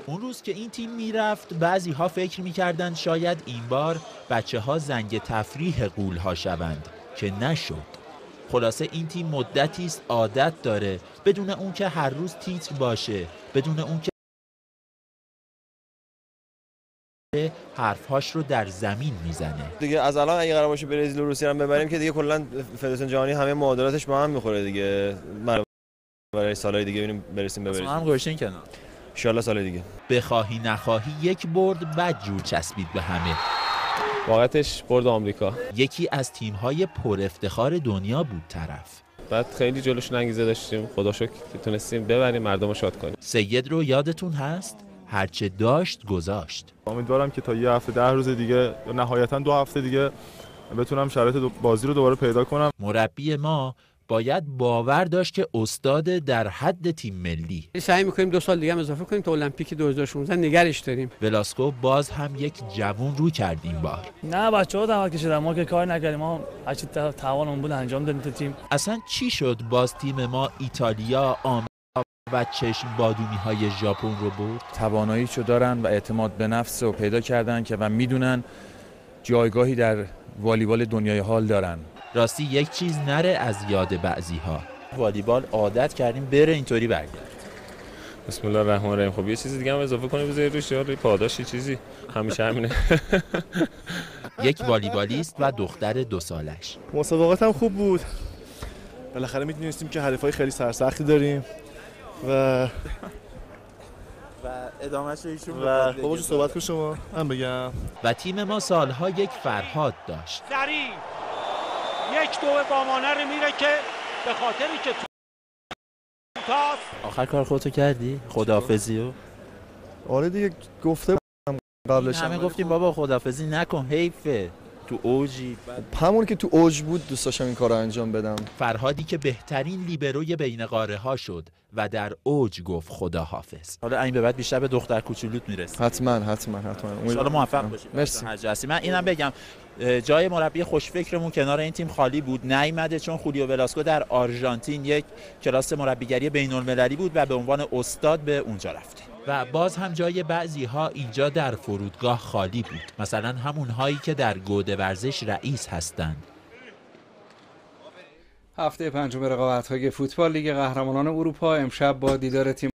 اون روز که این تیم میرفت بعضی ها فکر میکردن شاید این بار بچه ها زنگ تفریح غول ها شوند که نشد. خلاصه این تیم مدتی است عادت داره بدون اون که هر روز تیتر باشه، بدون اون که حرفهاش رو در زمین میزنه. دیگه از الان اگه قرار باشه برزیل و روسیه هم ببریم که دیگه کلا فدراسیون جهانی همه معادلاتش با هم میخوره دیگه. برای سالهای دیگه ببینیم برسیم به برزیل. هم گوشین کنار. ان شاءالله سال دیگه. بخواهی نخواهی یک برد بد جور چسبید به همه. واقعتش برد آمریکا. یکی از تیم‌های پر افتخار دنیا بود طرف. بعد خیلی جلوشون انگیزه داشتیم، خدا شکر که تونستیم ببریم، مردم رو شاد کنیم. سید رو یادتون هست؟ هرچه داشت گذاشت. امیدوارم که تا یه هفته 10 روز دیگه نهایتاً 2 هفته دیگه بتونم شرایط بازی رو دوباره پیدا کنم. مربی ما باید باور داشت که استاد در حد تیم ملی. سعی می‌کنیم 2 سال دیگه هم اضافه کنیم تا المپیک 2016 نگرش داریم. ولاسکو باز هم یک جوون رو کرد این بار. نه بچه‌ها دعوت کشیدن، ما که کار نکردیم، ما هر چی توانمون بود انجام دادیم تو تیم. اصلا چی شد باز تیم ما ایتالیا، آمریکا و چشم بادومی‌های ژاپن رو برد؟ تواناییشو دارن و اعتماد به نفس رو پیدا کردن که و میدونن جایگاهی در والیبال دنیای حال دارن. راستی یک چیز نره از یاد بعضی‌ها. والیبال عادت کردیم بره اینطوری برگرد. بسم الله الرحمن الرحیم. خب یه چیز دیگه هم اضافه کنی بذاری روش، یا پاداشی چیزی همیشه همینه. یک والیبالیست و دختر 2 سالش. مسابقات هم خوب بود. بالاخره می‌دونستیم که حریفای خیلی سرسختی داریم و ادامه‌اش رو ایشون و بابا صحبت کن شما من بگم. و تیم ما سالها یک فرهاد داشت. سریع یک دو بامانه رو میره که به خاطری که تاس. آخر کار خودتو کردی؟ خداحافظیو؟ آره دیگه گفته بودم قبلش. همه گفتیم بابا خداحافظی نکن، حیفه. تو اوجی. همون که تو اوج بود دوست داشتم این کارو انجام بدم. فرهادی که بهترین لیبروی بین قاره ها شد و در اوج گفت خداحافظ. حالا این به بعد بیشتر به دختر کوچولوت میرسه. حتما. ان شاءالله موفق باشی. مرسی. من اینم بگم جای مربی خوشفکرمون کنار این تیم خالی بود، نیامده چون خولیو ولاسکو در آرژانتین یک کلاس مربیگری بین‌المللی بود و به عنوان استاد به اونجا رفته. و باز هم جای بعضی ها اینجا در فرودگاه خالی بود، مثلا همون هایی که در گوده ورزش رئیس هستند. هفته پنجم رقابت‌های فوتبال لیگ قهرمانان اروپا امشب با دیدار تیم